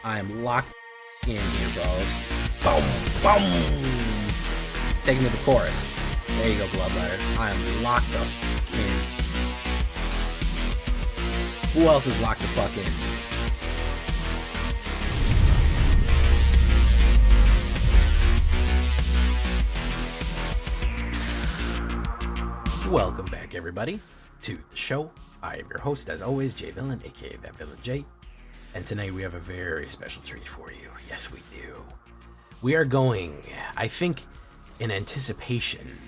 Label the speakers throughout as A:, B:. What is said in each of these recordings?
A: I am locked in here, bros. Boom, boom. Take me to the chorus. There you go, Bloodletter. I am locked the in. Who else is locked the fuck in? Welcome back, everybody, to the show. I am your host, as always, Jay Villain, aka That Villain J. And tonight we have a very special treat for you. Yes, we do. We are going, I think, in anticipation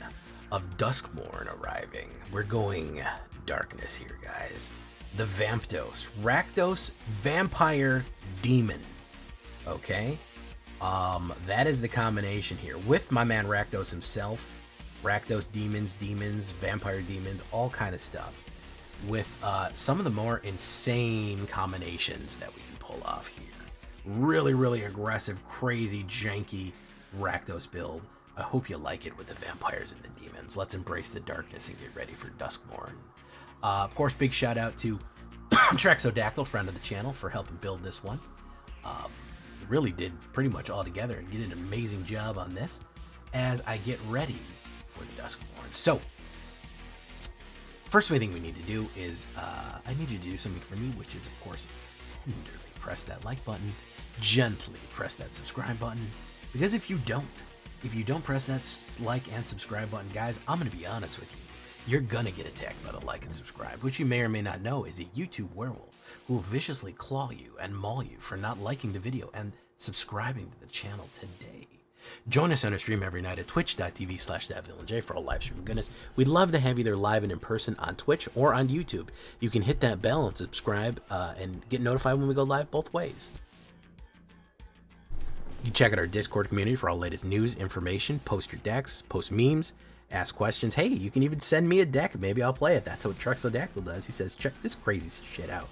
A: of Duskmorn arriving. We're going darkness here, guys. The Rakdos Vampire Demon. Okay? That is the combination here with my man Rakdos himself. Rakdos demons, vampire demons, all kind of stuff. With some of the more insane combinations that we can pull off here. Really, really aggressive, crazy, janky Rakdos build. I hope you like it with the vampires and the demons. Let's embrace the darkness and get ready for Duskmorn. Of course, big shout out to TREX, friend of the channel, for helping build this one. Really did pretty much all together and did an amazing job on this as I get ready for the Duskmorn. So, first thing we need to do is, I need you to do something for me, which is, of course, tenderly press that like button, gently press that subscribe button, because if you don't press that like and subscribe button, guys, I'm going to be honest with you, you're going to get attacked by the like and subscribe, which you may or may not know is a YouTube werewolf who will viciously claw you and maul you for not liking the video and subscribing to the channel today. Join us on our stream every night at twitch.tv/thatvillainj for all live stream goodness. We'd love to have you there live and in person on Twitch or on YouTube. You can hit that bell and subscribe and get notified when we go live both ways. You check out our Discord community for all latest news, information, post your decks, post memes, ask questions. Hey, you can even send me a deck. Maybe I'll play it. That's what TREX does. He says, check this crazy shit out.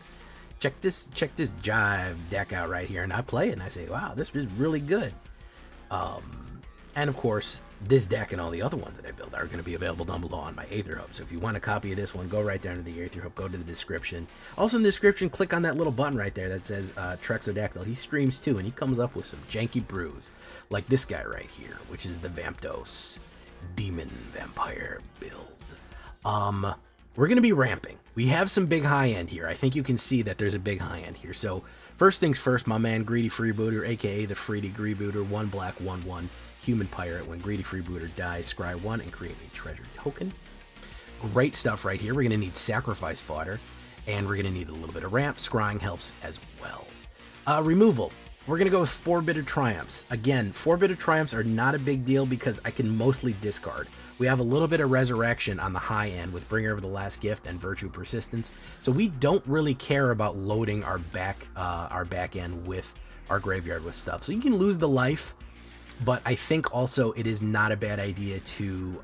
A: Check this jive deck out right here. And I play it and I say, wow, this is really good. And of course, this deck and all the other ones that I build are going to be available down below on my AetherHub. So if you want a copy of this one, go right down to the AetherHub, go to the description. Also in the description, click on that little button right there that says TREX. He streams too, and he comes up with some janky brews, like this guy right here, which is the Rakdos Demon Vampire build. We're going to be ramping. We have some big high end here. I think you can see that there's a big high end here. So first things first, my man Greedy Freebooter, aka the Freedy Greebooter, 1 black, 1/1 human pirate. When Greedy Freebooter dies, scry 1 and create a treasure token. Great stuff right here. We're going to need sacrifice fodder, and we're going to need a little bit of ramp. Scrying helps as well. Removal. We're going to go with 4 Bitter Triumphs. Again, 4 Bitter Triumphs are not a big deal because I can mostly discard. We have a little bit of resurrection on the high end with Bringer of the Last Gift and Virtue Persistence. So we don't really care about loading our back end with our graveyard with stuff. So you can lose the life, but I think also it is not a bad idea to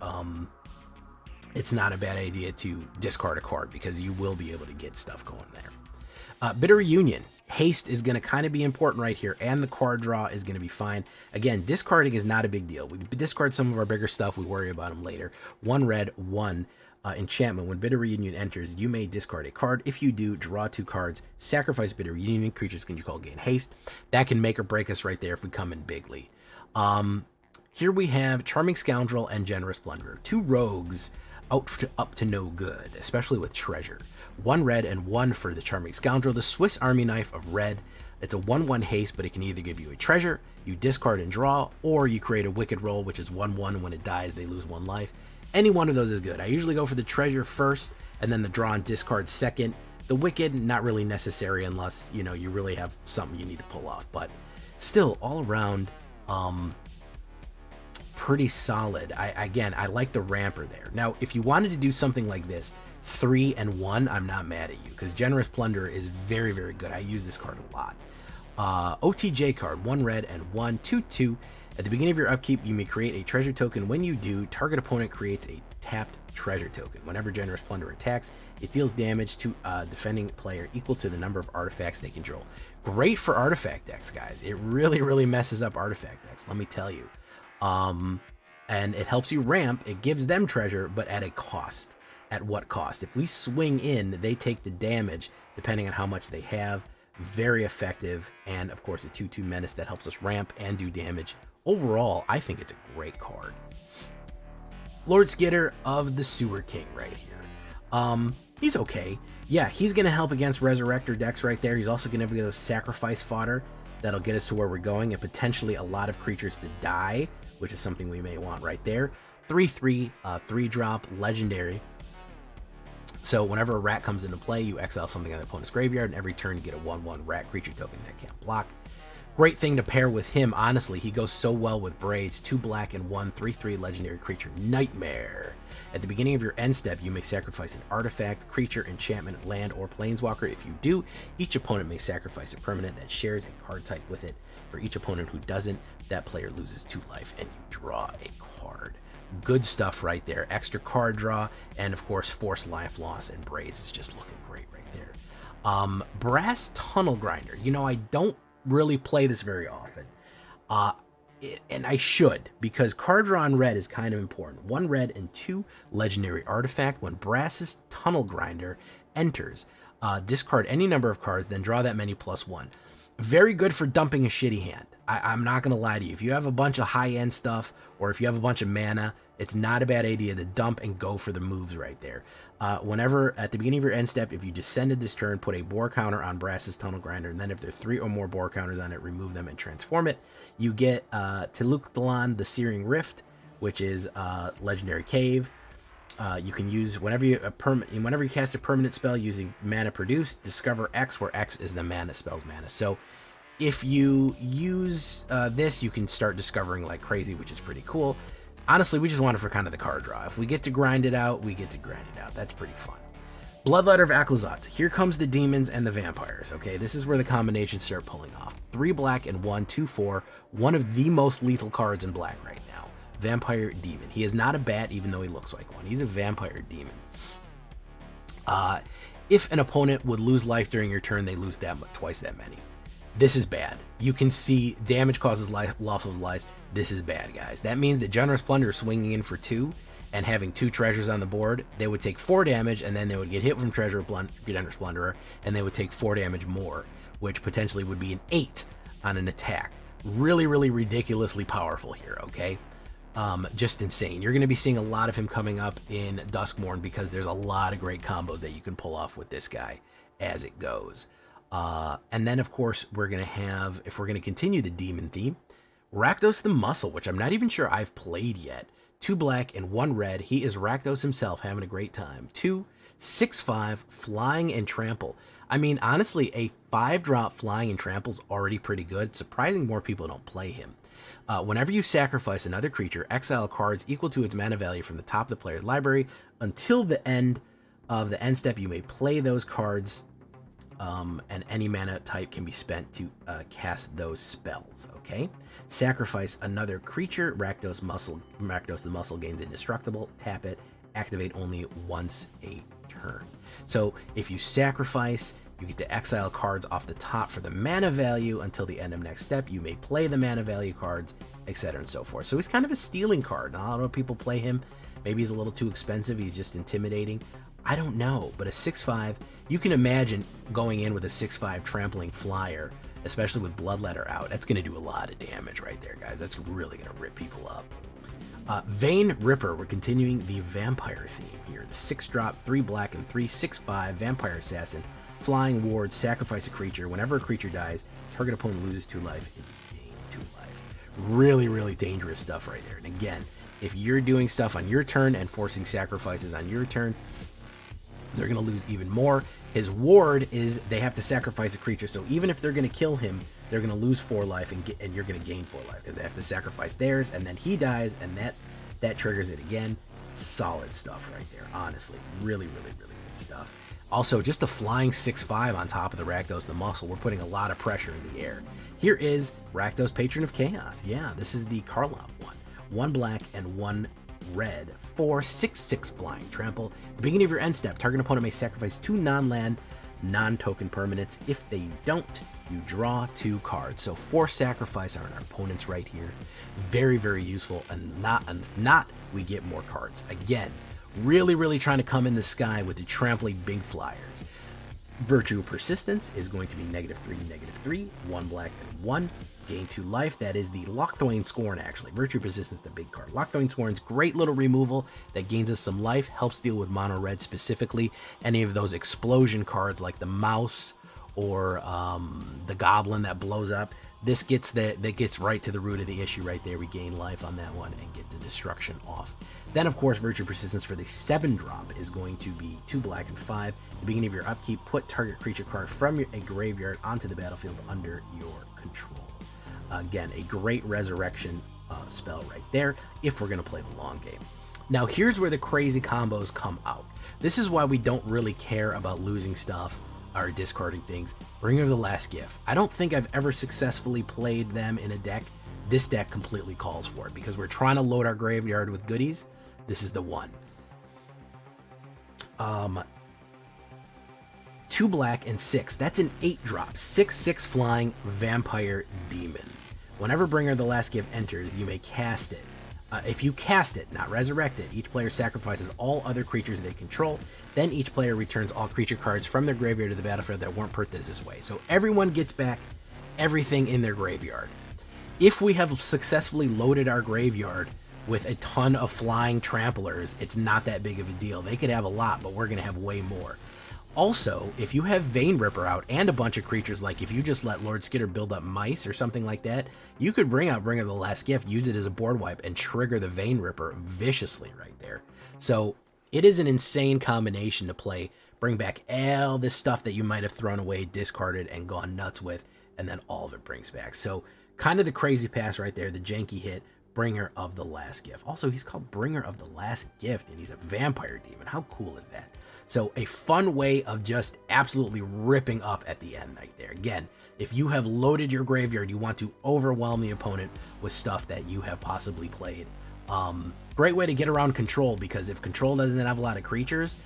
A: discard a card because you will be able to get stuff going there. Bitter Reunion. Haste is going to kind of be important right here, and the card draw is going to be fine. Again, discarding is not a big deal. We discard some of our bigger stuff. We worry about them later. 1 red, 1 enchantment. When Bitter Reunion enters, you may discard a card. If you do, draw 2 cards. Sacrifice Bitter Reunion. Creatures can you call gain haste. That can make or break us right there if we come in bigly. Here we have Charming Scoundrel and Generous Plunderer. 2 rogues up to no good, especially with treasure. 1 red and 1 for the Charming Scoundrel. The Swiss Army Knife of red. It's a 1/1 haste, but it can either give you a treasure, you discard and draw, or you create a Wicked Roll, which is 1/1. When it dies, they lose 1 life. Any one of those is good. I usually go for the treasure first, and then the draw and discard second. The Wicked, not really necessary unless, you know, you really have something you need to pull off. But still, all around, pretty solid. I like the ramper there. Now, if you wanted to do something like this, 3 and 1, I'm not mad at you because Generous Plunderer is very, very good. I use this card a lot. OTJ card, 1 red and 1, 2/2. At the beginning of your upkeep, you may create a treasure token. When you do, target opponent creates a tapped treasure token. Whenever Generous Plunderer attacks, it deals damage to a defending player equal to the number of artifacts they control. Great for artifact decks, guys. It really, really messes up artifact decks, let me tell you. And it helps you ramp. It gives them treasure, but at a cost. At what cost? If we swing in, they take the damage depending on how much they have. Very effective, and of course a 2/2 menace that helps us ramp and do damage. Overall, I think it's a great card. Lord Skitter of the Sewer King right here. He's okay. Yeah, he's going to help against Resurrector decks right there. He's also going to give us sacrifice fodder that'll get us to where we're going, and potentially a lot of creatures to die, which is something we may want right there. 3/3, 3-drop, legendary. So whenever a rat comes into play, you exile something on the opponent's graveyard, and every turn you get a 1/1 rat creature token that can't block. Great thing to pair with him, honestly. He goes so well with Braids. 2 black and 1 3/3 legendary creature, Nightmare. At the beginning of your end step, you may sacrifice an artifact, creature, enchantment, land, or planeswalker. If you do, each opponent may sacrifice a permanent that shares a card type with it. For each opponent who doesn't, that player loses 2 life, and you draw a card. Good stuff right there. Extra card draw, and of course, force life loss, and Braids is just looking great right there. Brass Tunnel Grinder. You know, I don't really play this very often, and I should, because card draw on red is kind of important. 1 red and 2 legendary artifact. When Brass's Tunnel Grinder enters, discard any number of cards, then draw that many +1. Very good for dumping a shitty hand. I'm not going to lie to you. If you have a bunch of high-end stuff, or if you have a bunch of mana, it's not a bad idea to dump and go for the moves right there. Whenever, at the beginning of your end step, if you descended this turn, put a boar counter on Brass's Tunnel Grinder, and then if there are 3 or more boar counters on it, remove them and transform it. You get Tiluktalan, the Searing Rift, which is Legendary Cave. You can use whenever you cast a permanent spell using mana produced, discover X, where X is the mana spell's mana. So if you use this, you can start discovering like crazy, which is pretty cool. Honestly, we just want it for kind of the card draw. If we get to grind it out, we get to grind it out. That's pretty fun. Bloodletter of Aklazot. Here comes the demons and the vampires. Okay, this is where the combinations start pulling off. 3 black and 1 2/4. One of the most lethal cards in black right now. Vampire Demon. He is not a bat, even though he looks like one. He's a vampire demon. If an opponent would lose life during your turn, they lose twice that many. This is bad. You can see damage causes loss of lives. This is bad, guys. That means that Generous Plunder swinging in for 2 and having 2 treasures on the board, they would take 4 damage, and then they would get hit from Generous Plunderer, and they would take 4 damage more, which potentially would be an 8 on an attack. Really, really ridiculously powerful here, okay? Just insane. You're going to be seeing a lot of him coming up in Duskmourn, because there's a lot of great combos that you can pull off with this guy as it goes. And then, of course, we're going to have, if we're going to continue the demon theme, Rakdos the Muscle, which I'm not even sure I've played yet. 2 black and 1 red. He is Rakdos himself, having a great time. 2, 6/5, flying and trample. I mean, honestly, a 5-drop flying and trample is already pretty good. It's surprising more people don't play him. Whenever you sacrifice another creature, exile cards equal to its mana value from the top of the player's library. Until the end of the end step, you may play those cards, and any mana type can be spent to cast those spells, okay? Sacrifice another creature. Rakdos the Muscle gains indestructible. Tap it. Activate only once a turn. So if you sacrifice, you get to exile cards off the top for the mana value until the end of next step. You may play the mana value cards, etc. and so forth. So he's kind of a stealing card. Not a lot of people play him. Maybe he's a little too expensive. He's just intimidating. I don't know, but a 6/5, you can imagine going in with a 6/5 trampling flyer, especially with Bloodletter out. That's going to do a lot of damage right there, guys. That's really going to rip people up. Vein Ripper, we're continuing the vampire theme here. The 6-drop, 3 black and 3 6/5 vampire assassin. Flying ward, sacrifice a creature. Whenever a creature dies, target opponent loses 2 life and you gain 2 life. Really, really dangerous stuff right there. And again, if you're doing stuff on your turn and forcing sacrifices on your turn, they're going to lose even more. His ward is they have to sacrifice a creature, so even if they're going to kill him, they're going to lose 4 life and you're going to gain 4 life because they have to sacrifice theirs, and then he dies, and that triggers it again. Solid stuff right there, honestly. Really, really, really good stuff. Also, just a flying 6/5 on top of the Rakdos the Muscle. We're putting a lot of pressure in the air. Here is Rakdos Patron of Chaos. Yeah, this is the Karlov one. 1 black and 1 red. 4 6/6 flying trample. At the beginning of your end step, target opponent may sacrifice 2 non-land, non-token permanents. If they don't, you draw 2 cards. So 4 sacrifice on our opponents right here. Very, very useful. And not, we get more cards. Again, really, really trying to come in the sky with the trampling big flyers. Virtue Persistence is going to be -3, 1 black, and 1. Gain 2 life. That is the Lochthwain Scorn, actually. Virtue Persistence, the big card. Lochthwain Scorn's great little removal that gains us some life, helps deal with mono red specifically. Any of those explosion cards like the Mouse or the Goblin that blows up. This gets that gets right to the root of the issue right there. We gain life on that one and get the destruction off. Then, of course, Virtue Persistence for the 7-drop is going to be 2 black and 5. At the beginning of your upkeep, put target creature card from a graveyard onto the battlefield under your control. Again, a great resurrection spell right there if we're going to play the long game. Now, here's where the crazy combos come out. This is why we don't really care about losing stuff or discarding things. Bringer of the Last Gift. I don't think I've ever successfully played them in a deck. This deck completely calls for it because we're trying to load our graveyard with goodies. This is the one. 2 black and 6. That's an 8-drop. 6/6 flying vampire demon. Whenever Bringer of the Last Gift enters, you may cast it. If you cast it, not resurrect it, each player sacrifices all other creatures they control. Then each player returns all creature cards from their graveyard to the battlefield that weren't purchased this way. So everyone gets back everything in their graveyard. If we have successfully loaded our graveyard with a ton of flying tramplers, it's not that big of a deal. They could have a lot, but we're going to have way more. Also, if you have Vein Ripper out and a bunch of creatures, like if you just let Lord Skitter build up mice or something like that, you could bring out Bringer of the Last Gift, use it as a board wipe, and trigger the Vein Ripper viciously right there. So it is an insane combination to play. Bring back all this stuff that you might have thrown away, discarded, and gone nuts with, and then all of it brings back. So kind of the crazy pass right there, the janky hit, Bringer of the Last Gift. Also, he's called Bringer of the Last Gift, and he's a vampire demon. How cool is that? So a fun way of just absolutely ripping up at the end right there. Again, if you have loaded your graveyard, you want to overwhelm the opponent with stuff that you have possibly played. Great way to get around control, because if control doesn't have a lot of creatures,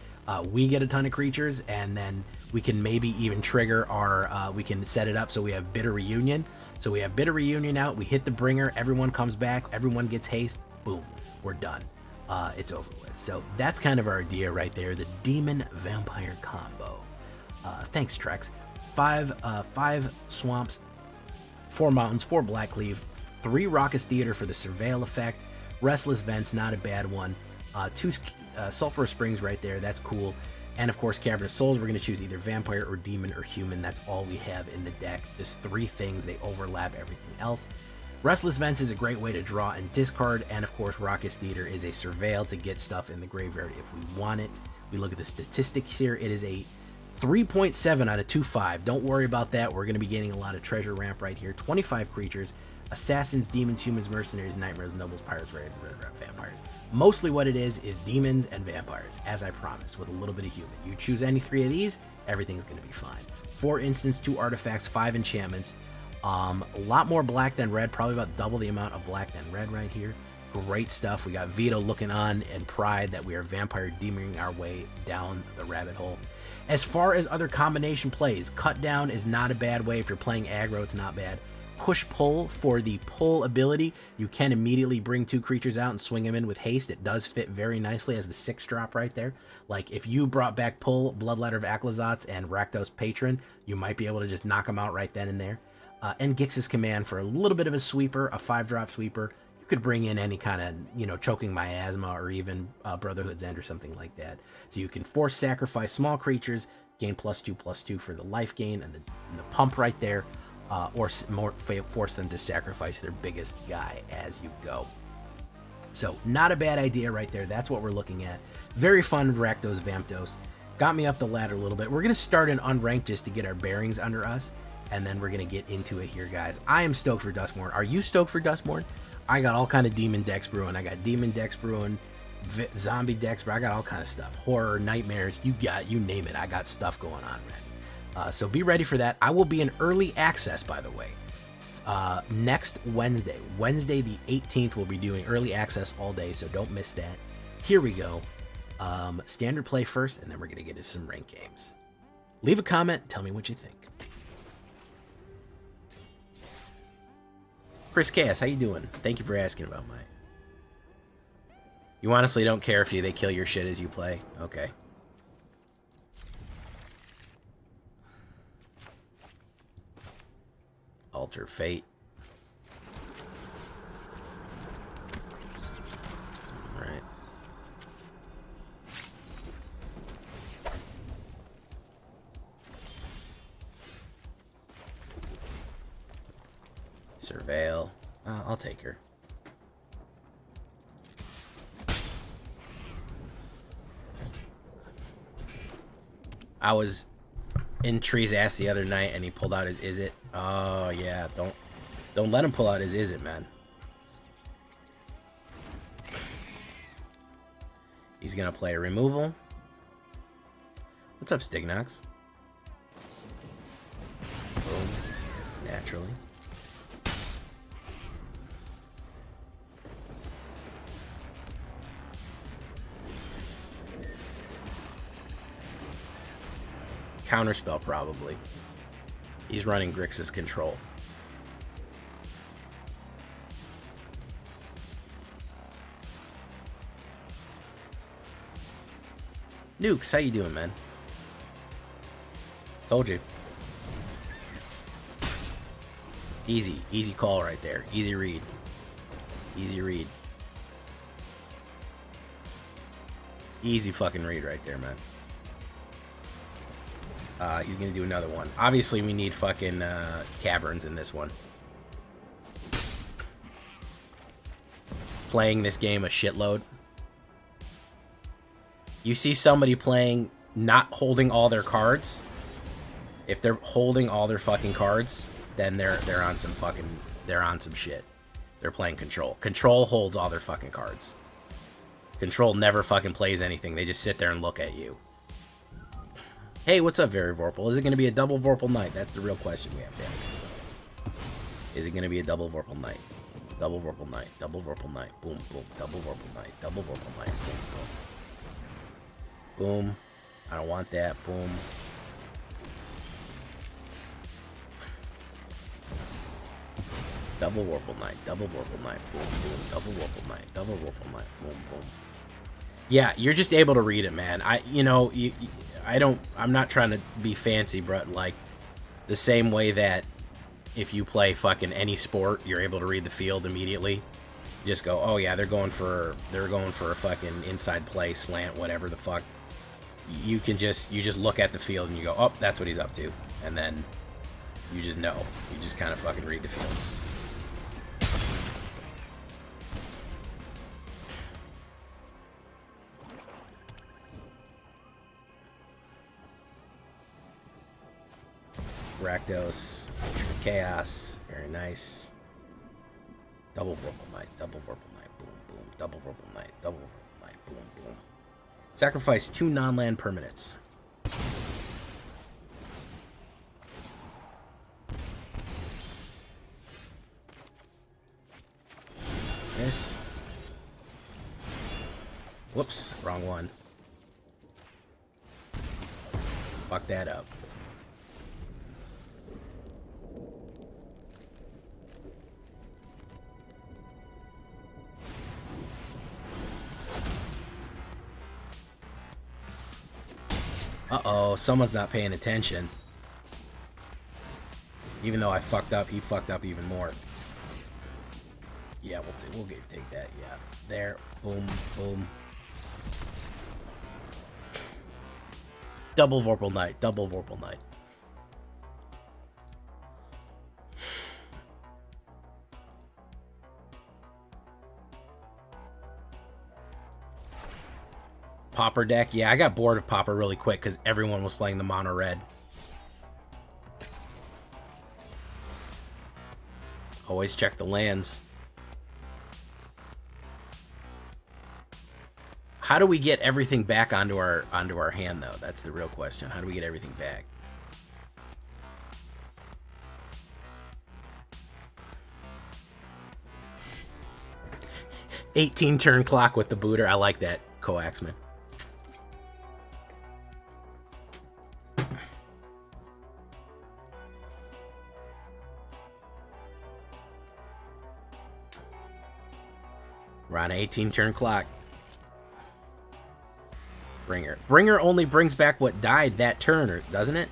A: we get a ton of creatures, and then we can maybe even trigger our, we can set it up so we have Bitter Reunion. So we have Bitter Reunion out, we hit the Bringer, everyone comes back, everyone gets haste, boom, we're done. It's over with. So that's kind of our idea right there, the Demon Vampire combo. Thanks, TREX. 5 Swamps, 4 Mountains, 4 Blackleaf, 3 Raucous Theater for the Surveil effect, Restless Vents, not a bad one, 2 Sulphur Springs right there, that's cool. And of course, Cavern of Souls, we're going to choose either Vampire or Demon or Human. That's all we have in the deck. Just 3 things, they overlap everything else. Restless Vents is a great way to draw and discard, and of course, Raucous Theater is a surveil to get stuff in the graveyard if we want it. We look at the statistics here, it is a 3.7 out of 2.5. Don't worry about that, we're going to be getting a lot of treasure ramp right here. 25 creatures, assassins, demons, humans, mercenaries, nightmares, nobles, pirates, raiders, vampires. Mostly what it is demons and vampires, as I promised, with a little bit of human. You choose any 3 of these, everything's going to be fine. 4 instants, 2 artifacts, 5 enchantments. A lot more black than red, probably about double the amount of black than red right here. Great stuff. We got Vito looking on and pride that we are vampire demoning our way down the rabbit hole. As far as other combination plays, cut down is not a bad way. If you're playing aggro, it's not bad. Push pull, for the pull ability, you can immediately bring 2 creatures out and swing them in with haste. It does fit very nicely as the 6-drop right there. Like if you brought back pull, Bloodletter of Aclazotz, and Rakdos Patron, you might be able to just knock them out right then and there. And Gix's Command for a little bit of a sweeper, a 5-drop sweeper. You could bring in any kind of, choking miasma or even Brotherhood's End or something like that. So you can force sacrifice small creatures, gain +2/+2 for the life gain and the pump right there, or force them to sacrifice their biggest guy as you go. So not a bad idea right there. That's what we're looking at. Very fun Rakdos Vampdos. Got me up the ladder a little bit. We're going to start in unranked just to get our bearings under us. And then we're going to get into it here, guys. I am stoked for Duskmourn. Are you stoked for Duskmourn? I got all kind of demon decks brewing. I got demon decks brewing, zombie decks, but I got all kind of stuff. Horror, nightmares, you name it. I got stuff going on, man. So be ready for that. I will be in early access, by the way. Next Wednesday. Wednesday the 18th, we'll be doing early access all day, so don't miss that. Here we go. Standard play first, and then we're going to get into some ranked games. Leave a comment. Tell me what you think. Chris Cass, how you doing? Thank you for asking about mine. You honestly don't care if they kill your shit as you play? Okay. Alter Fate. Alright. Surveil. I'll take her. I was in Tree's ass the other night and he pulled out his Is It. Oh yeah, don't let him pull out his Is It, man. He's gonna play a removal. What's up, Stignox? Boom. Naturally. Counterspell, probably. He's running Grixis control. Nukes, how you doing, man? Told you. Easy call right there. Easy read. Easy read. Easy fucking read right there, man. He's gonna do another one. Obviously, we need fucking caverns in this one. Playing this game a shitload. You see somebody playing not holding all their cards. If they're holding all their fucking cards, then they're on some shit. They're playing control. Control holds all their fucking cards. Control never fucking plays anything. They just sit there and look at you. Hey, what's up, Very Vorpal? Is it going to be a double Vorpal night? That's the real question we have to ask ourselves. Is it going to be a double Vorpal night? Double Vorpal night. Double Vorpal night. Boom, boom. Double Vorpal night. Double Vorpal night. Boom, boom. Boom. I don't want that. Boom. Double Vorpal night. Double Vorpal night. Boom, boom. Double Vorpal night. Double Vorpal night. Boom, boom. Yeah, you're just able to read it, man. I'm not trying to be fancy, but like the same way that if you play fucking any sport, you're able to read the field immediately. Just go, oh yeah, they're going for a fucking inside play, slant, whatever the fuck. You just look at the field and you go, oh, that's what he's up to, and then you just know. You just kind of fucking read the field. Rakdos, Chaos, very nice. Double Vorpal Knight, double Vorpal Knight, boom, boom, double Vorpal Knight, double Vorpal Knight, boom, boom. Sacrifice 2 non-land permanents. Yes. Whoops, wrong one. Fuck that up. Uh-oh, someone's not paying attention. Even though I fucked up, he fucked up even more. Yeah, we'll take that, yeah. There, boom, boom. Double Vorpal Knight, double Vorpal Knight. Pauper deck. Yeah, I got bored of Pauper really quick because everyone was playing the mono red. Always check the lands. How do we get everything back onto our hand though? That's the real question. How do we get everything back? "18 turn clock with the booter." I like that, Coaxman. We're on an 18 turn clock. Bringer. Bringer only brings back what died that turn, doesn't it?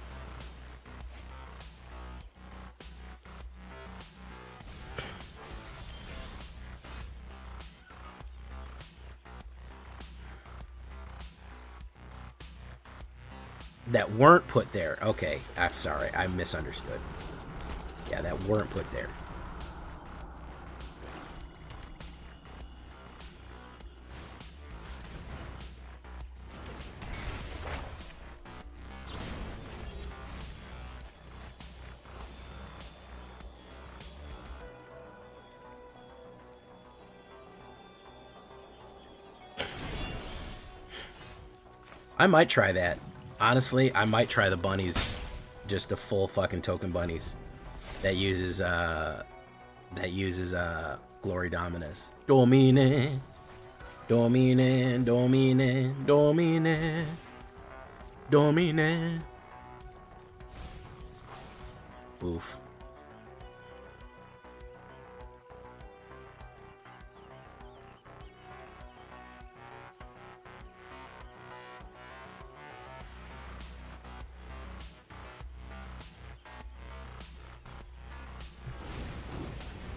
A: That weren't put there. Okay, I'm sorry. I misunderstood. Yeah, that weren't put there. I might try that. Honestly, I might try the bunnies. Just the full fucking token bunnies. That uses Glory Dominus. Domine. Domine. Domine. Domine. Domine. Oof.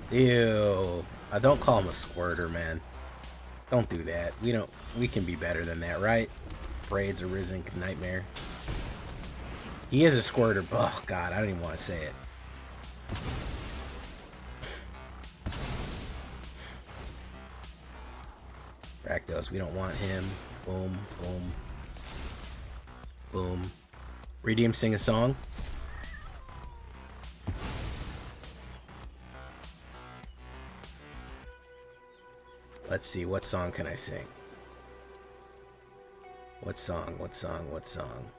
A: Ew. I don't call him a squirter, man. Don't do that. We can be better than that, right? Braids Arisen Nightmare. He is a squirter. Oh god, I don't even want to say it. Rakdos, we don't want him. Boom, boom. Boom. Redeem, sing a song. Let's see, what song can I sing? What song, what song, what song?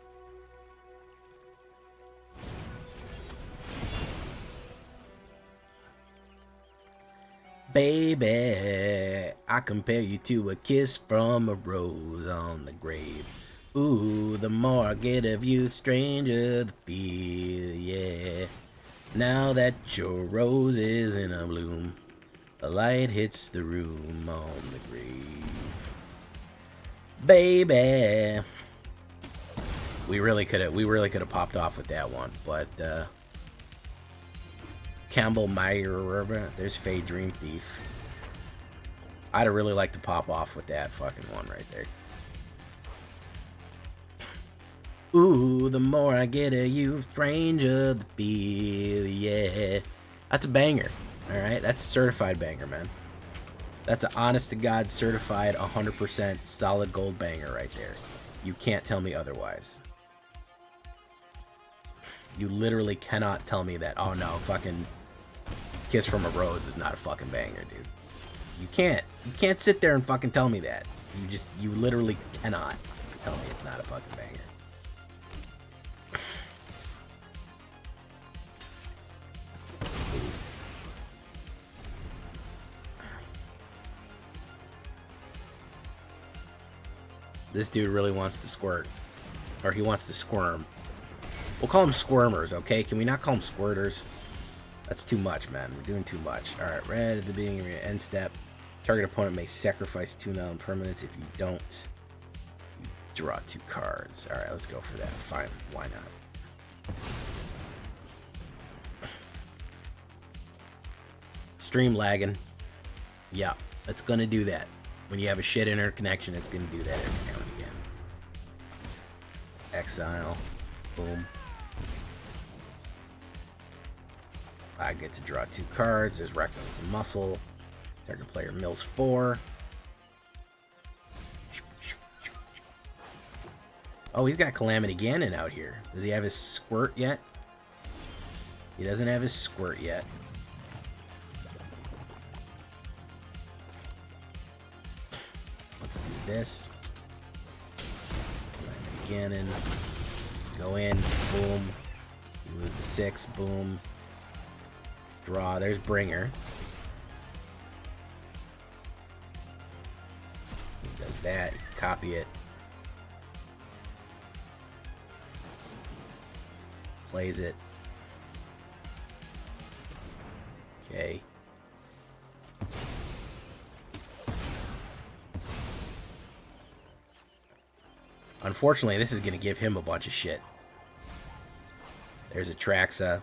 A: Baby, I compare you to a kiss from a rose on the grave. Ooh, the more I get of you, stranger the feel, yeah. Now that your rose is in a bloom, the light hits the room on the grave. Baby. We really could have popped off with that one, but Campbell Meyer, there's Faye Dream Thief. I'd have really liked to pop off with that fucking one right there. Ooh, the more I get of you, stranger the feel, yeah. That's a banger. Alright, that's a certified banger, man. That's an honest-to-God certified 100% solid gold banger right there. You can't tell me otherwise. You literally cannot tell me that, oh no, fucking Kiss from a Rose is not a fucking banger, dude. You can't sit there and fucking tell me that. You literally cannot tell me it's not a fucking banger. This dude really wants to squirt. Or he wants to squirm. We'll call them squirmers, okay? Can we not call them squirters? That's too much, man. We're doing too much. Alright, red at the beginning of your end step. Target opponent may sacrifice 2 non-permanents. If you don't, you draw 2 cards. Alright, let's go for that. Fine, why not? Stream lagging. Yeah, it's gonna do that. When you have a shit interconnection, it's gonna do that every now and again. Exile. Boom. I get to draw 2 cards. There's Rakdos the Muscle. Target player mills 4. Oh, he's got Calamity Ganon out here. Does he have his squirt yet? He doesn't have his squirt yet. Let's do this. Calamity Ganon. Go in. Boom. You lose the 6. Boom. Draw. There's Bringer. He does that. Copy it. Plays it. Okay. Unfortunately, this is going to give him a bunch of shit. There's a Traxa.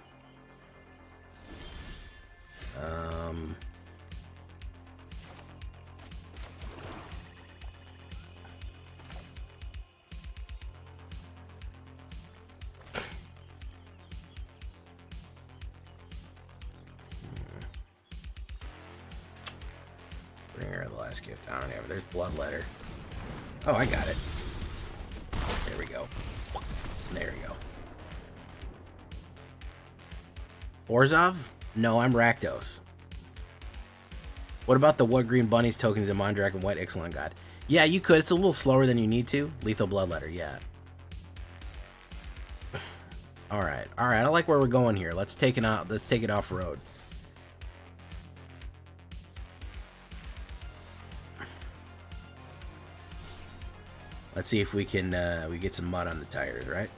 A: quest gift. I don't have it. There's Bloodletter. Oh, I got it. There we go. There we go. Orzhov? No, I'm Rakdos. What about the what green bunnies tokens in Mondrak and White Ixalan God? Yeah, you could. It's a little slower than you need to. Lethal Bloodletter, yeah. Alright. Alright, I like where we're going here. Let's take it off road. Let's see if we can we get some mud on the tires, right?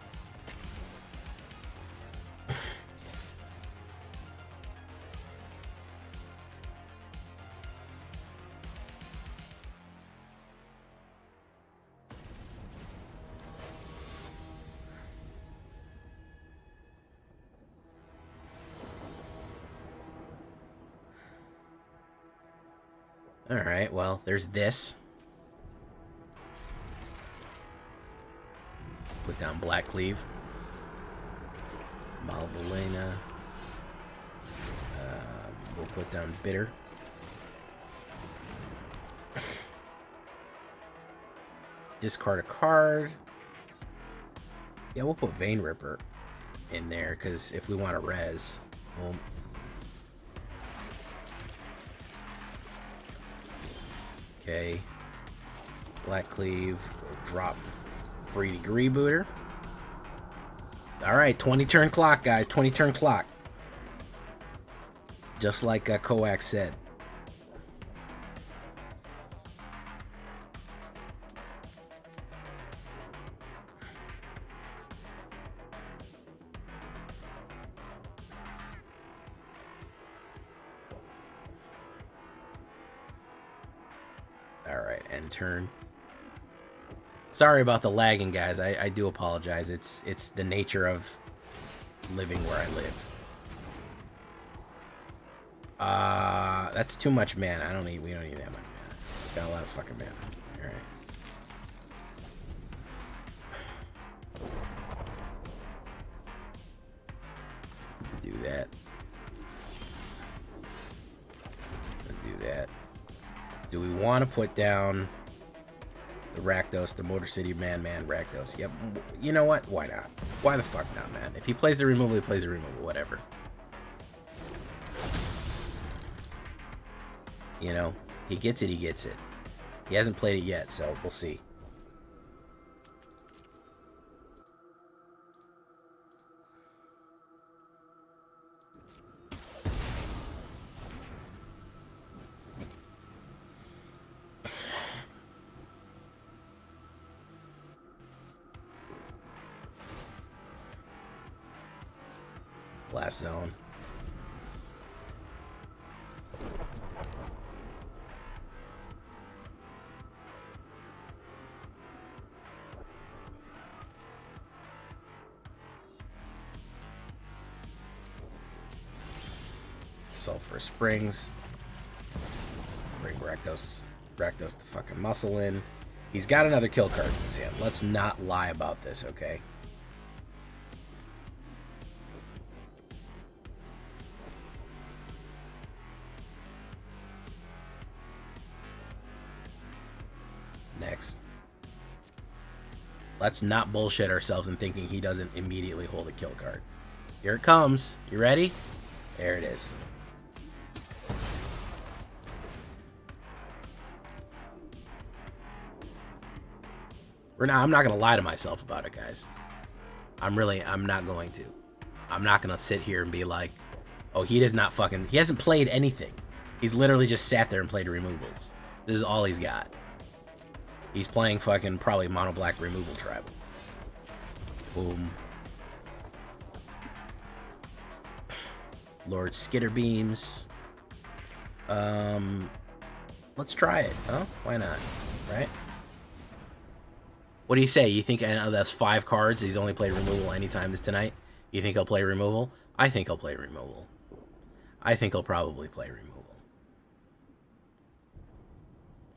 A: Alright, well, there's this. Put down Black Cleave. Malvolena. We'll put down Bitter. Discard a card. Yeah, we'll put Vein Ripper in there, because if we want to res. Boom. Okay. Black Cleave. We'll drop Free Degree Booter. Alright, 20 turn clock, guys. 20 turn clock. Just like Coax said. Alright, end turn. Sorry about the lagging, guys. I do apologize. It's the nature of living where I live. That's too much mana. We don't need that much mana. Got a lot of fucking mana. Alright. Let's do that. Let's do that. Do we want to put down the Rakdos, the Motor City Man Rakdos? Yep. You know what? Why not? Why the fuck not, man? If he plays the removal, he plays the removal. Whatever. You know, he gets it, he gets it. He hasn't played it yet, so we'll see. Blast Zone. Sulphur Springs. Bring Rakdos the fucking muscle in. He's got another kill card in his hand. Let's not lie about this, okay? Next. Let's not bullshit ourselves in thinking he doesn't immediately hold a kill card. Here it comes. You ready? There it is. I'm not going to lie to myself about it, guys. I'm not going to. I'm not going to sit here and be like, oh, he hasn't played anything. He's literally just sat there and played removals. This is all he's got. He's playing fucking probably mono black removal tribal. Boom. Lord Skitterbeams. Let's try it, huh? Why not? Right? What do you say? You think that's 5 cards? He's only played removal anytime this tonight? You think he'll play removal? I think he'll play removal. I think he'll probably play removal.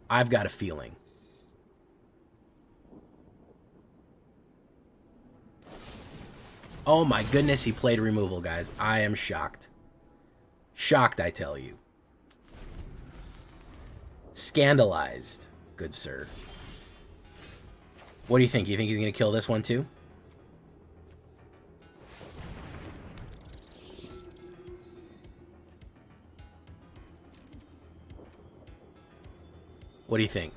A: I've got a feeling. Oh my goodness, he played removal, guys. I am shocked. Shocked, I tell you. Scandalized, good sir. What do you think? You think he's going to kill this one too? What do you think?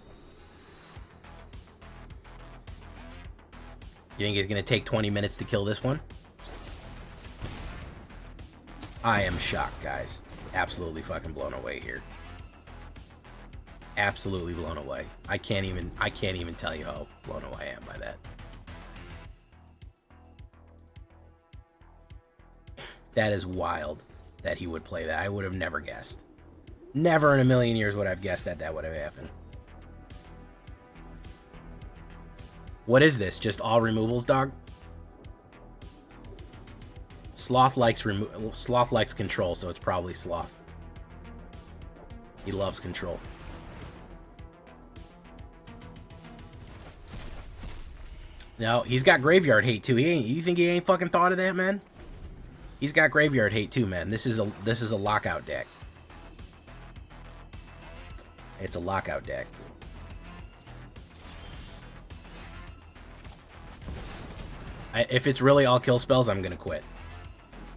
A: You think he's going to take 20 minutes to kill this one? I am shocked, guys. Absolutely fucking blown away here. Absolutely blown away. I can't even tell you how blown away I am by that. That is wild that he would play that. I would have never guessed. Never in a million years would I have guessed that that would have happened. What is this? Just all removals, dog? Sloth likes control, so it's probably Sloth. He loves control. No, he's got graveyard hate too. You think he ain't fucking thought of that, man? He's got graveyard hate too, man. This is a lockout deck. It's a lockout deck. If it's really all kill spells, I'm gonna quit.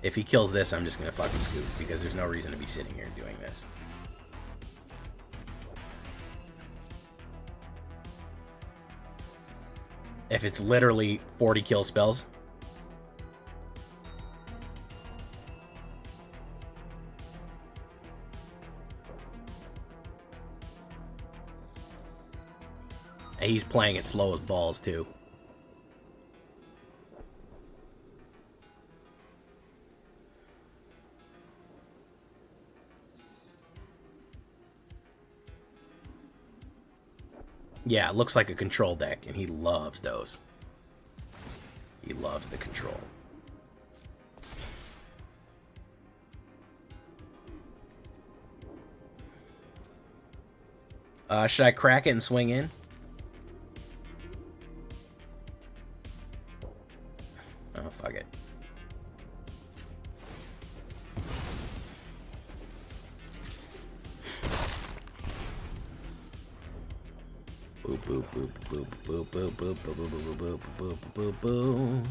A: If he kills this, I'm just gonna fucking scoot, because there's no reason to be sitting here doing this. If it's literally 40 kill spells. And he's playing it slow as balls too. Yeah, it looks like a control deck, and he loves those. He loves the control. Should I crack it and swing in? Oh, fuck it. Boop, boop, boop, boop, boop, boop, boop, boop, boop, boop, boop, boop, boop.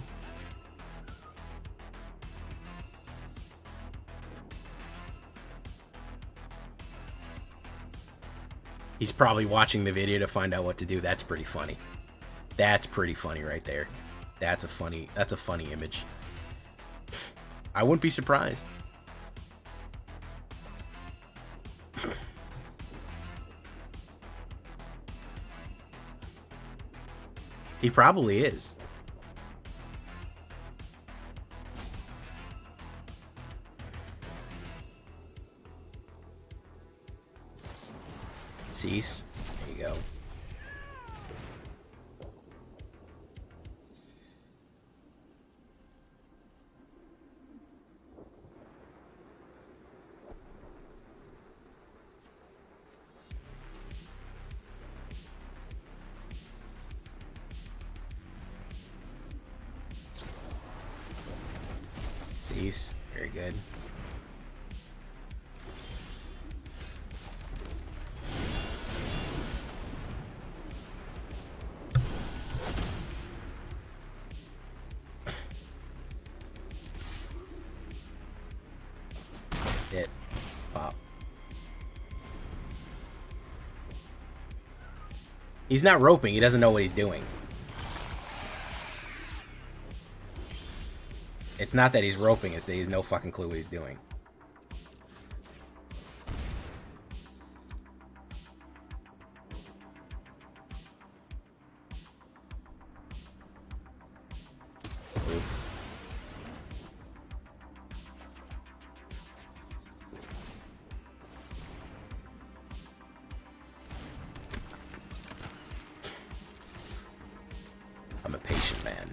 A: He's probably watching the video to find out what to do. That's pretty funny. That's pretty funny right there. That's a funny image. I wouldn't be surprised. He probably is. Cease. There you go. Cease. Very good. Hit. Pop. He's not roping. He doesn't know what he's doing. It's not that he's roping, it's that he has no fucking clue what he's doing. I'm a patient man.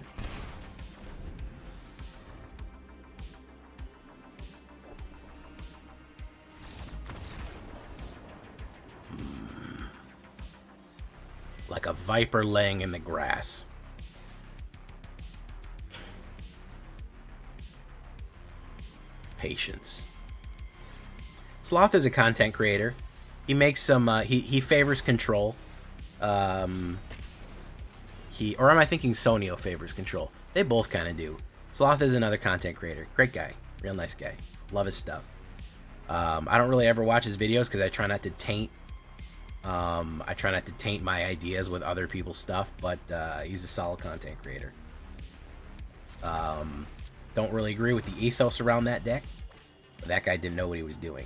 A: Like a viper laying in the grass. Patience. Sloth is a content creator. He makes some. He favors control. Or am I thinking Sonio favors control? They both kind of do. Sloth is another content creator. Great guy. Real nice guy. Love his stuff. I don't really ever watch his videos because I try not to taint. I try not to taint my ideas with other people's stuff, but he's a solid content creator. Don't really agree with the ethos around that deck, but that guy didn't know what he was doing.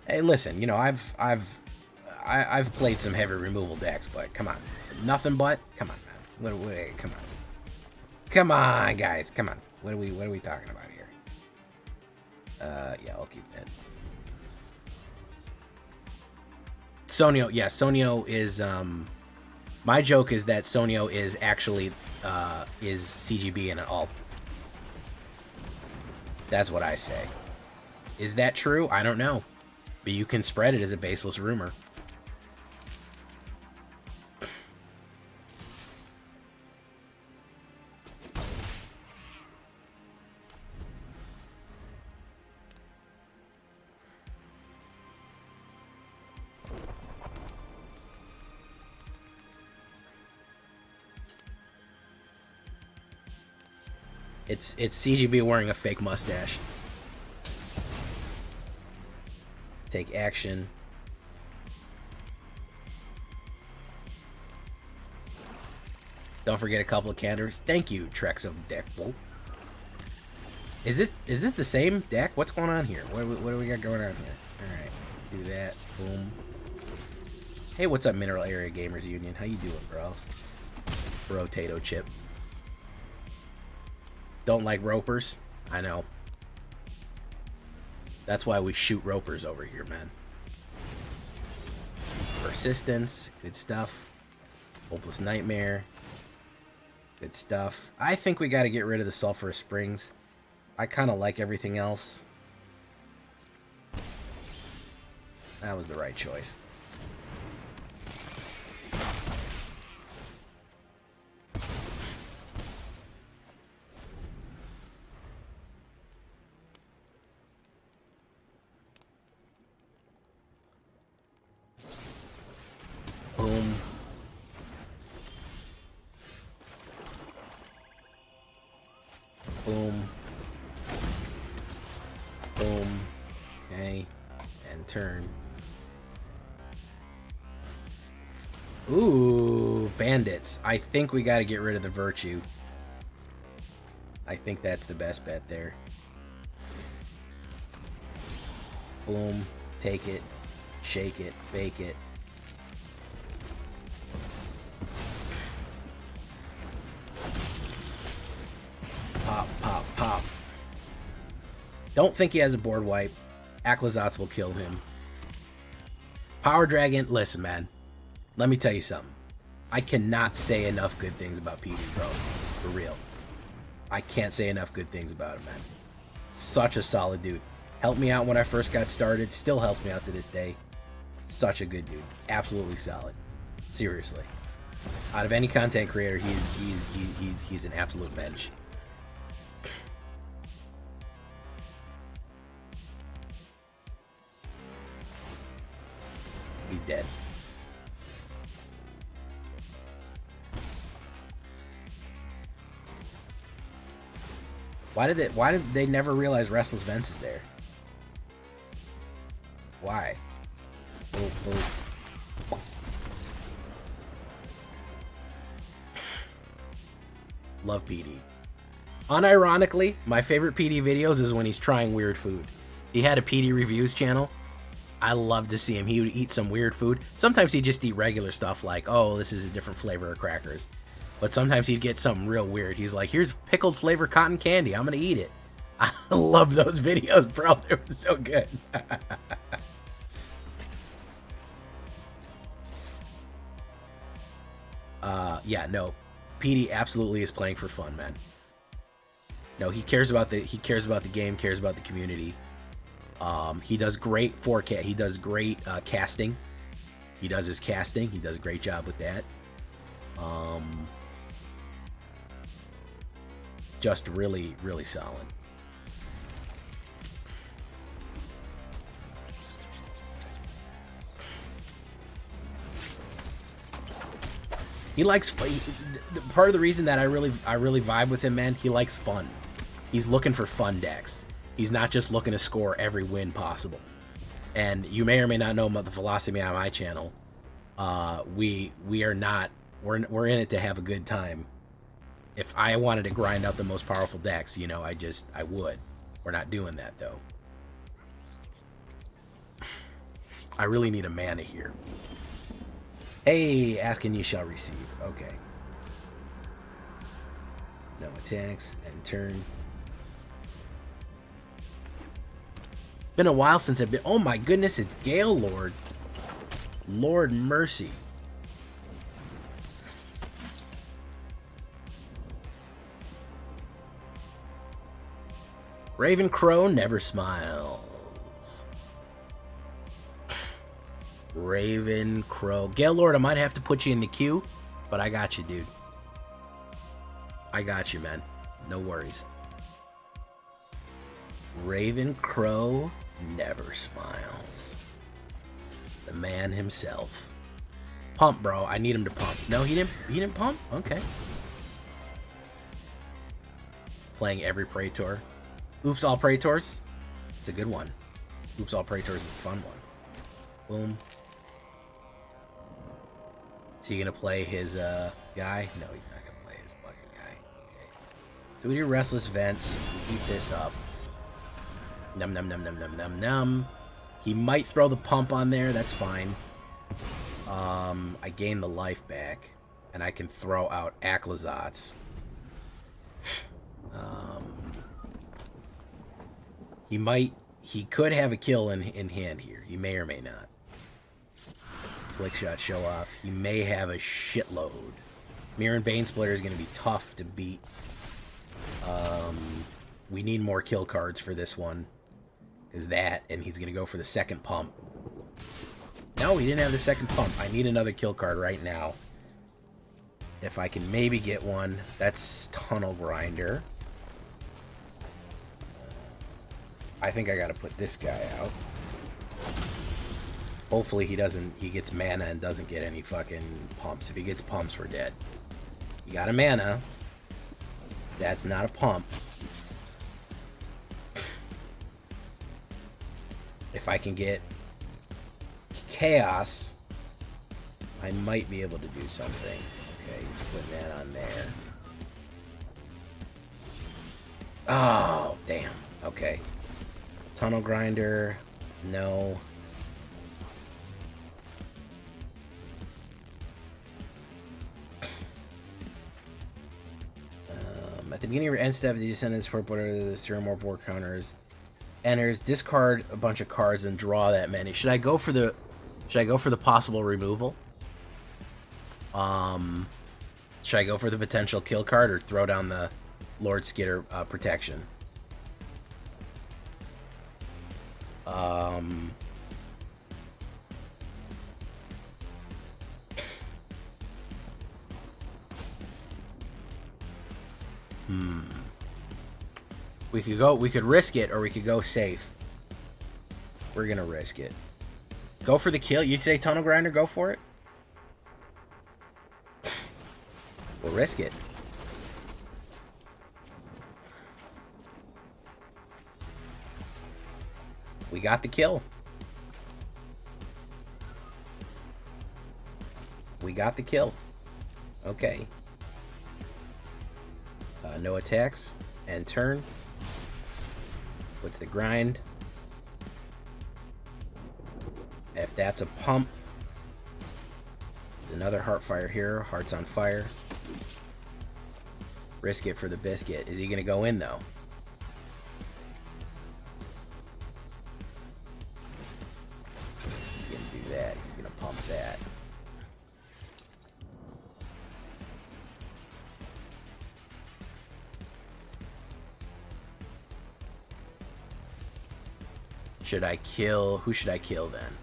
A: Hey, listen, you know, I've played some heavy removal decks, but come on, nothing but, come on, man, come on, come on, guys, come on, what are we talking about here? Yeah, I'll keep that. Sonio, yeah, Sonio is, my joke is that Sonio is actually, is CGB in an alt. That's what I say. Is that true? I don't know. But you can spread it as a baseless rumor. It's CGB wearing a fake mustache. Take action. Don't forget a couple of counters. Thank you, TREX of deck. Whoa. Is this the same deck? What's going on here? What do we got going on here? All right, do that. Boom. Hey, what's up, Mineral Area Gamers Union? How you doing, bro? Rotato chip. Don't like ropers? I know. That's why we shoot ropers over here, man. Persistence, good stuff. Hopeless Nightmare, good stuff. I think we got to get rid of the Sulphurous Springs. I kind of like everything else. That was the right choice. Boom. Boom. Boom. Okay. And turn. Ooh, bandits. I think we got to get rid of the Virtue. I think that's the best bet there. Boom. Take it. Shake it. Bake it. Pop, pop, pop. Don't think he has a board wipe. Aclazotz will kill him. Power Dragon, listen, man. Let me tell you something. I cannot say enough good things about PD, bro. For real. I can't say enough good things about him, man. Such a solid dude. Helped me out when I first got started. Still helps me out to this day. Such a good dude. Absolutely solid. Seriously. Out of any content creator, he's an absolute bench. He's dead. Why did they never realize Restless Vents is there? Why? Oh, oh. Love PD. Unironically, my favorite PD videos is when he's trying weird food. He had a PD reviews channel. I love to see him. He would eat some weird food. Sometimes he'd just eat regular stuff like, oh, this is a different flavor of crackers. But sometimes he'd get something real weird. He's like, here's pickled flavor cotton candy. I'm going to eat it. I love those videos, bro. They were so good. Yeah, no. PD absolutely is playing for fun, man. No, he cares about the game, cares about the community. He does great forecast. He does great casting. He does his casting. He does a great job with that. Just really, really solid. He likes part of the reason that I really vibe with him, man. He likes fun. He's looking for fun decks. He's not just looking to score every win possible. And you may or may not know about the philosophy on my channel. We are not. We're in it to have a good time. If I wanted to grind out the most powerful decks, you know, I would. We're not doing that though. I really need a mana here. Hey, ask and you shall receive. Okay. No attacks, and turn. Been a while since I've been. Oh my goodness, it's Gale Lord. Lord mercy. Raven Crow never smiles. Raven Crow. Gale Lord, I might have to put you in the queue, but I got you, dude. I got you, man. No worries. Raven Crow never smiles. The man himself. Pump, bro. I need him to pump. No, he didn't pump? Okay. Playing every Praetor. Oops, all Praetors. It's a good one. Oops, all Praetors is a fun one. Boom. Is he gonna play his guy? No, he's not gonna play his fucking guy. Okay. So we do Restless Vents. We keep this up. Num num num num num num num. He might throw the pump on there. That's fine. I gain the life back, and I can throw out Aclazotz. He could have a kill in hand here. He may or may not. Slick Shot show off. He may have a shitload. Mirror and Banesplitter is going to be tough to beat. We need more kill cards for this one. Is that, and he's going to go for the second pump. No, he didn't have the second pump. I need another kill card right now. If I can maybe get one. That's Tunnel Grinder. I think I gotta put this guy out. Hopefully he gets mana and doesn't get any fucking pumps. If he gets pumps, we're dead. You got a mana. That's not a pump. If I can get Chaos, I might be able to do something. Okay, he's putting that on there. Oh, damn. Okay. Tunnel Grinder, no. At the beginning of your end step, you send in the support board, there's 0 more board counters. Enters, discard a bunch of cards and draw that many. Should I go for the possible removal? Should I go for the potential kill card or throw down the Lord Skitter protection? We could risk it, or we could go safe. We're gonna risk it. Go for the kill. You say Tunnel Grinder, go for it. We'll risk it. We got the kill. We got the kill. Okay. No attacks. And turn. What's the grind? If that's a pump, there's another Heartfire here. Heart's on fire. Risk it for the biscuit. Is he going to go in, though? He's going to do that. He's going to pump that. Should I kill? Who should I kill then?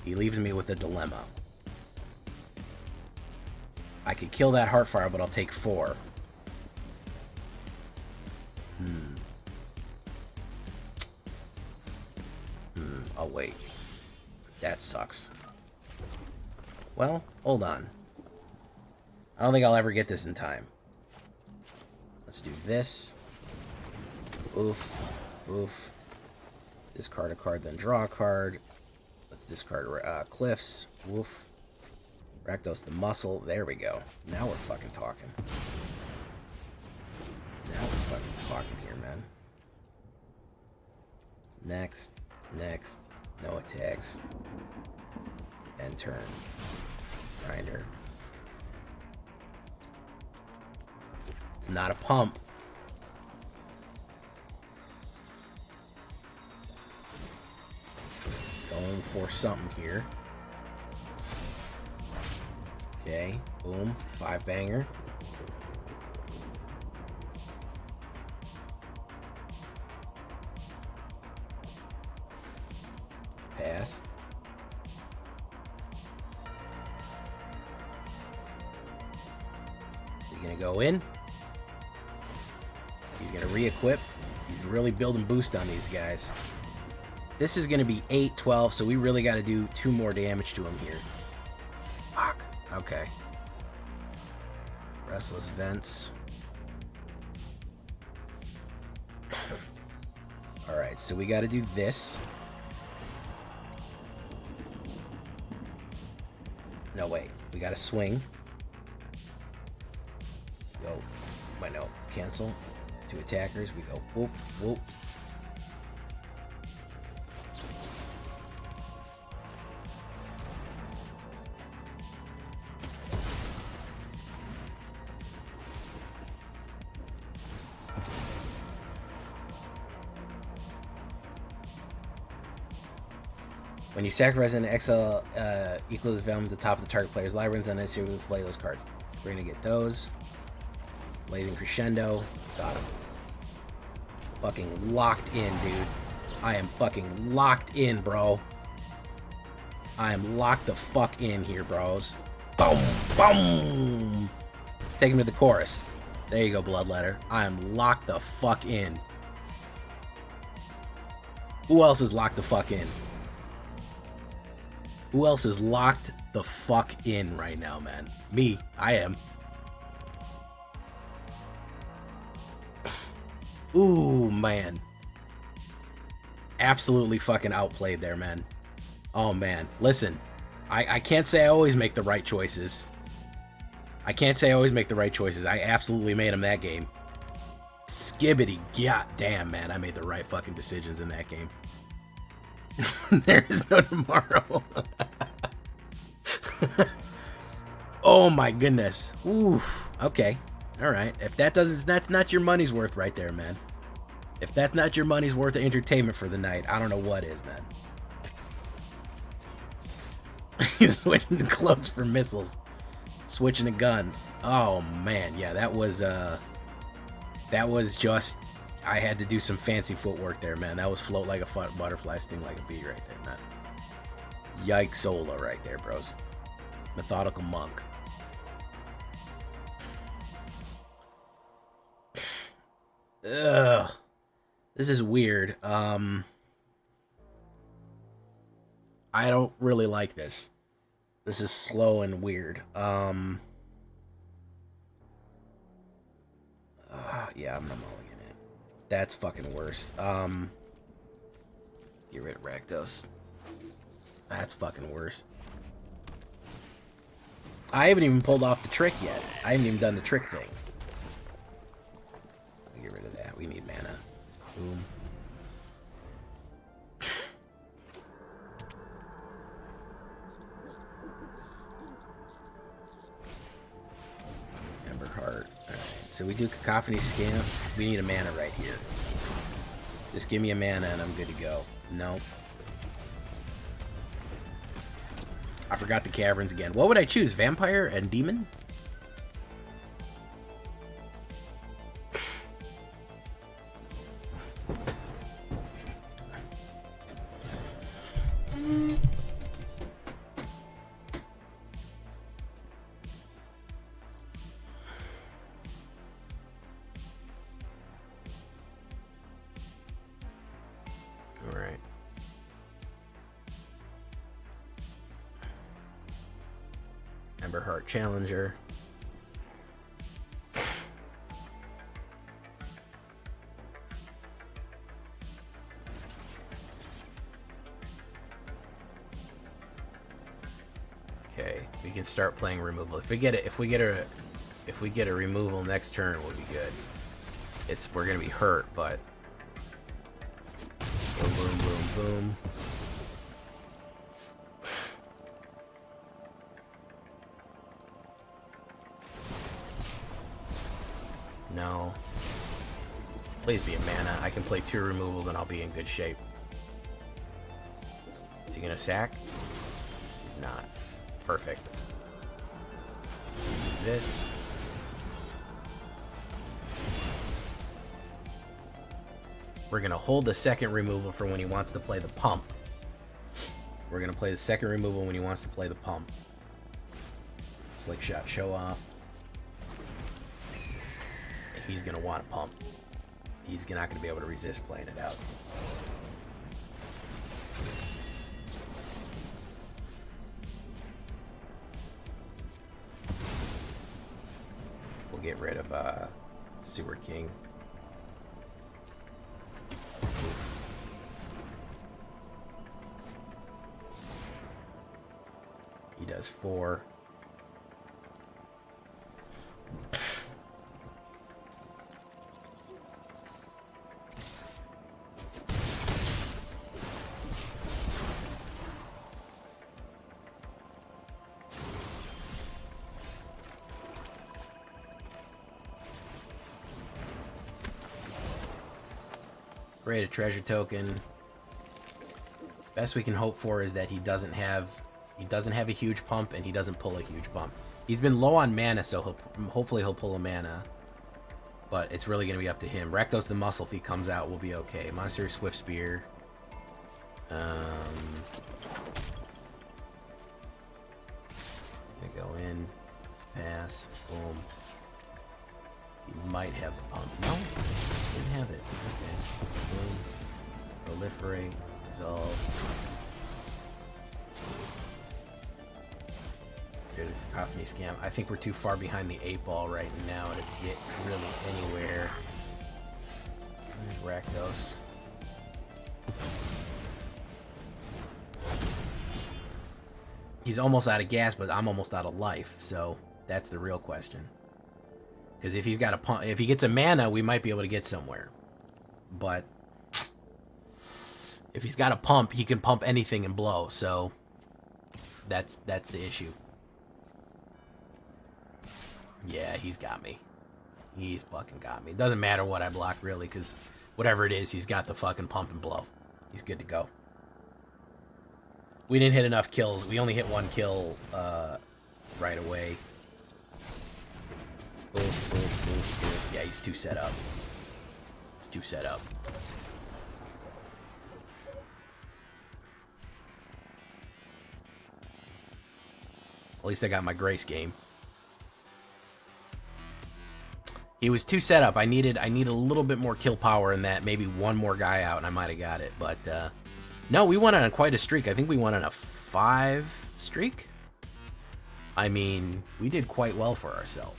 A: He leaves me with a dilemma. I could kill that Heartfire, but I'll take 4. I'll wait. That sucks. Well, hold on. I don't think I'll ever get this in time. Let's do this. Oof. Oof. Discard a card, then draw a card. Let's discard Cliffs. Woof. Rakdos the muscle. There we go. Now we're fucking talking. Now we're fucking talking here, man. Next. Next. No attacks. End turn. Grinder. It's not a pump. Going for something here. Okay, boom, 5-banger. Pass. Is he gonna go in? He's gonna re-equip. He's really building boost on these guys. This is gonna be 8-12, so we really gotta do 2 more damage to him here. Fuck. Okay. Restless Vents. Alright, so we gotta do this. No, wait. We gotta swing. Go. Wait, no. Cancel. 2 attackers. We go whoop, whoop. When you sacrifice an XL equals value at the top of the target player's library, and then you play those cards. We're gonna get those. Blazing Crescendo. Got him. Fucking locked in, dude. I am fucking locked in, bro. I am locked the fuck in here, bros. Boom! Boom! Take him to the chorus. There you go, Bloodletter. I am locked the fuck in. Who else is locked the fuck in? Who else is locked the fuck in right now, man? Me. I am. Ooh, man. Absolutely fucking outplayed there, man. Oh, man. Listen. I can't say I always make the right choices. I can't say I always make the right choices. I absolutely made them that game. Skibbity goddamn, man. I made the right fucking decisions in that game. There is no tomorrow. Oh my goodness. Oof. Okay. Alright. If that doesn't, that's not your money's worth right there, man. If that's not your money's worth of entertainment for the night, I don't know what is, man. He's switching to clothes for missiles. Switching to guns. Oh man, yeah, that was just, I had to do some fancy footwork there, man. That was float like a butterfly, sting like a bee right there, man. Yikesola right there, bros. Methodical monk. Ugh. This is weird. I don't really like this. This is slow and weird. Yeah, I'm not mulling it. That's fucking worse. Get rid of Rakdos. That's fucking worse. I haven't even pulled off the trick yet. I haven't even done the trick thing. Get rid of that. We need mana. Boom. Emberheart. Alright, so we do Cacophony Scamp. We need a mana right here. Just give me a mana and I'm good to go. Nope. I forgot the caverns again. What would I choose? Vampire and Demon? Alright. Emberheart Challenger. Okay, we can start playing removal. If we get a removal next turn, we'll be good. We're gonna be hurt, but boom, boom, boom, boom. No. Please be a mana. I can play 2 removals and I'll be in good shape. Is he gonna sack? He's not. Perfect. Do this. We're gonna hold the second removal for when he wants to play the pump. We're gonna play the second removal when he wants to play the pump. Slick shot, show off. And he's gonna want to pump. He's not gonna be able to resist playing it out. We'll get rid of Sewer King. He does 4. Create a treasure token. Best we can hope for is that he doesn't have a huge pump and he doesn't pull a huge pump. He's been low on mana, so hopefully he'll pull a mana. But it's really going to be up to him. Rakdos the Muscle, if he comes out, will be okay. Monster Swift Spear. He's going to go in. Pass. Boom. He might have the pump. No, didn't have it. Okay. Boom. Proliferate. Dissolve. There's a Cacophony Scam. I think we're too far behind the 8-ball right now to get really anywhere. There's Rakdos. He's almost out of gas, but I'm almost out of life, so that's the real question. Because if he's got a pump, if he gets a mana, we might be able to get somewhere. But if he's got a pump, he can pump anything and blow. So that's the issue. Yeah, he's got me. He's fucking got me. It doesn't matter what I block really, because whatever it is, he's got the fucking pump and blow. He's good to go. We didn't hit enough kills. We only hit 1 kill right away. Boof, boof, boof, boof. Yeah, he's too set up. It's too set up. At least I got my Grace game. He was too set up. I need a little bit more kill power in that. Maybe 1 more guy out, and I might have got it. But no, we went on quite a streak. I think we went on a 5 streak. I mean, we did quite well for ourselves.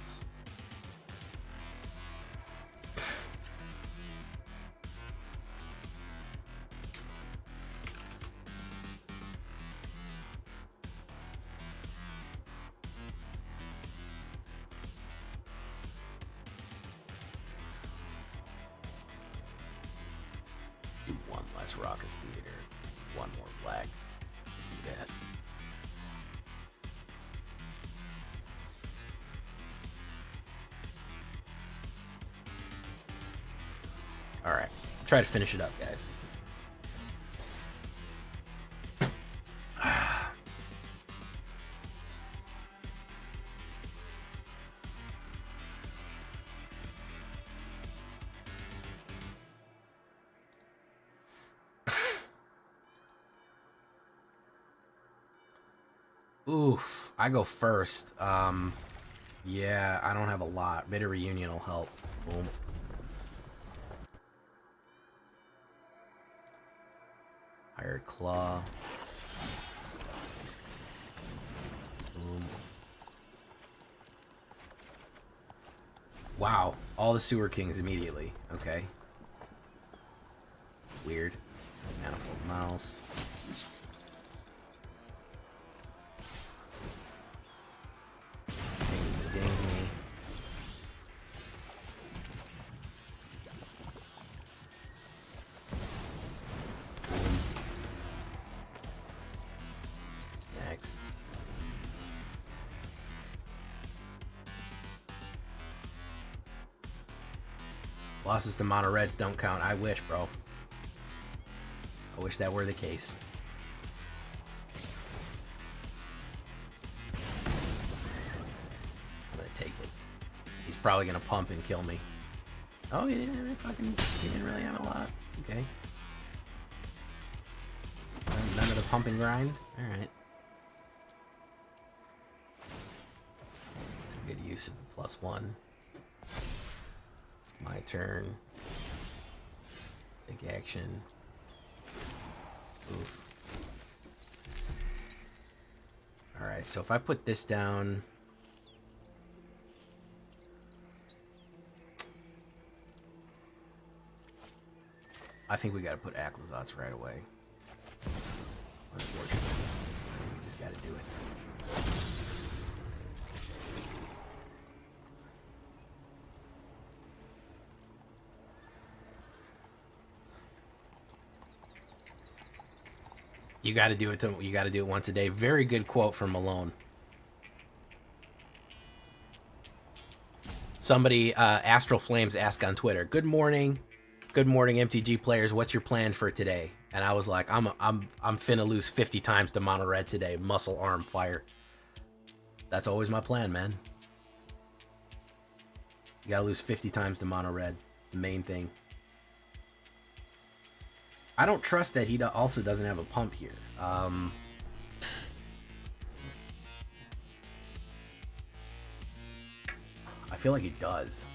A: Do 1 less Raucous Theater. 1 more black. Do that. Alright. Try to finish it up, guys. Oof, I go first. Yeah, I don't have a lot. Bitter Reunion will help. Boom. Hired Claw. Boom. Wow. All the Sewer Kings immediately. Okay. Weird. Manifold Mouse. Ding, ding. Next. Losses to mono reds don't count. I wish, bro. I wish that were the case. I'm gonna take it. He's probably gonna pump and kill me. Oh, he didn't really have a lot. Okay. None of the pump and grind. All right. It's a good use of the +1. My turn. Take action. Oof. Alright, so if I put this down... I think we gotta put Aclazotz right away. Unfortunately. We just gotta do it. You got to do it. You got to do it once a day. Very good quote from Malone. Somebody, Astral Flames, asked on Twitter, "Good morning, MTG players. What's your plan for today?" And I was like, "I'm finna lose 50 times to mono red today. Muscle, arm, fire. That's always my plan, man. You gotta lose 50 times to mono red. It's the main thing." I don't trust that he also doesn't have a pump here. I feel like he does.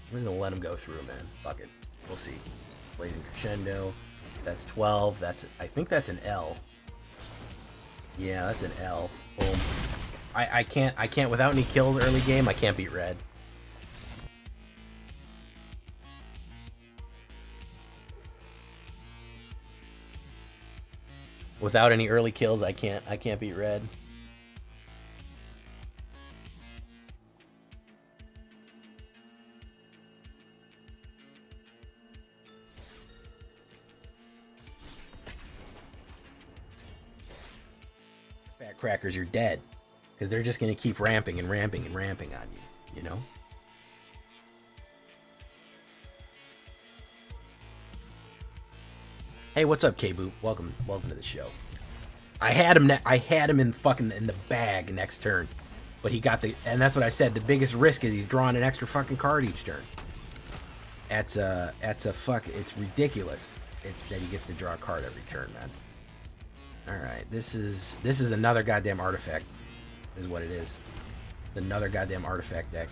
A: I'm just gonna let him go through, man. Fuck it. We'll see. Blazing Crescendo. That's 12. I think that's an L. Yeah, that's an L. Boom. I can't without any kills early game, I can't beat red. Without any early kills, I can't beat red. Fat crackers, you're dead. Because they're just going to keep ramping and ramping and ramping on you, you know? Hey, what's up, K-Boop? Welcome to the show. I had him in the bag next turn, but he got and that's what I said. The biggest risk is he's drawing an extra fucking card each turn. It's ridiculous. It's that he gets to draw a card every turn, man. All right, this is another goddamn artifact, is what it is. It's another goddamn artifact deck.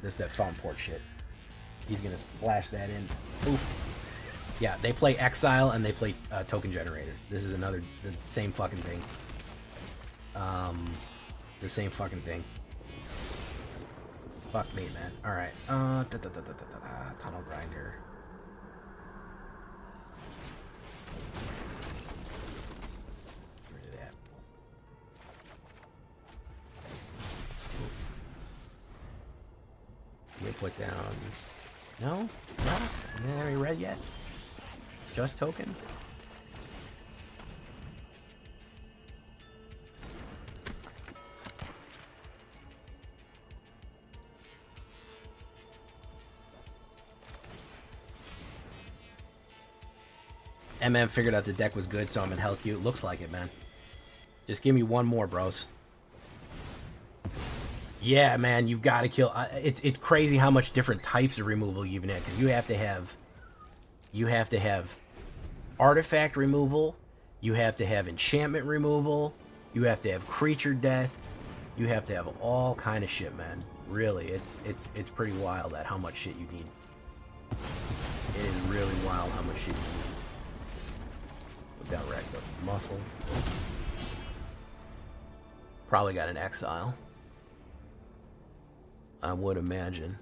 A: This is that fountain port shit. He's gonna splash that in. Oof. Yeah, they play Exile and they play token generators. This is the same fucking thing. The same fucking thing. Fuck me, man. All right. Tunnel Grinder. Get rid of that. You put down. No. You haven't read yet. Just tokens? MM figured out the deck was good, so I'm in hell queue. Looks like it, man. Just give me one more, bros. Yeah, man, you've got to kill. It's crazy how much different types of removal you even have, because you have to have artifact removal, you have to have enchantment removal, you have to have creature death, you have to have all kind of shit, man. Really, it's pretty wild at how much shit you need. It is really wild how much shit you need. We've got Rakdos muscle. Probably got an exile, I would imagine.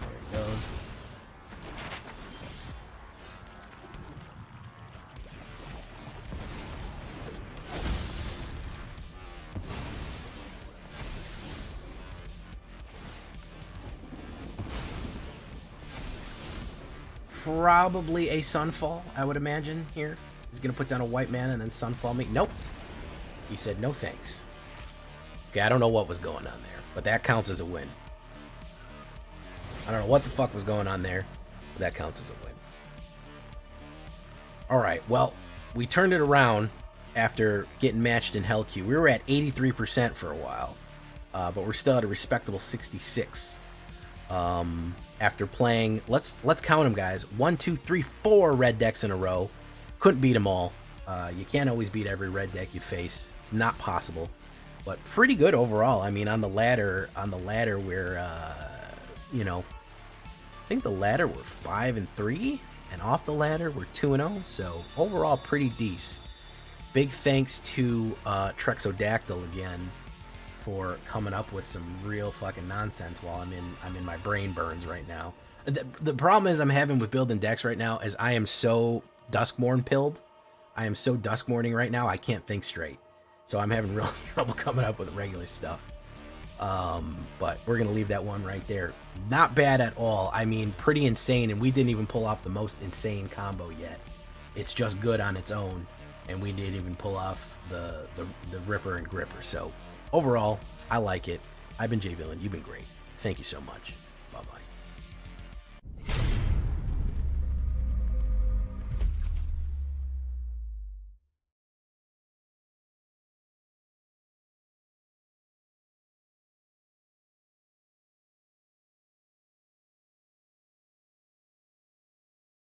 A: There it goes. Probably a Sunfall, I would imagine, here. He's going to put down a white mana and then Sunfall me. Nope. He said no thanks. Okay, I don't know what was going on there, but that counts as a win. I don't know what the fuck was going on there, but that counts as a win. Alright, well, we turned it around after getting matched in Hell Queue. We were at 83% for a while, but we're still at a respectable 66%. After playing, let's count them, guys. 1, 2, 3, 4 red decks in a row. Couldn't beat them all. You can't always beat every red deck you face. It's not possible, but pretty good overall. I mean, on the ladder, we're, you know, I think the ladder we're 5-3, and off the ladder we're 2-0. So overall, pretty decent. Big thanks to Trexodactyl again for coming up with some real fucking nonsense while I'm in my brain burns right now. The problem is I'm having with building decks right now is I am so Duskmourn pilled. I am so Duskmourning right now, I can't think straight. So I'm having real trouble coming up with regular stuff. But we're going to leave that one right there. Not bad at all. I mean, pretty insane, and we didn't even pull off the most insane combo yet. It's just good on its own, and we didn't even pull off the Ripper and Gripper. So overall, I like it. I've been Jay Villain. You've been great. Thank you so much.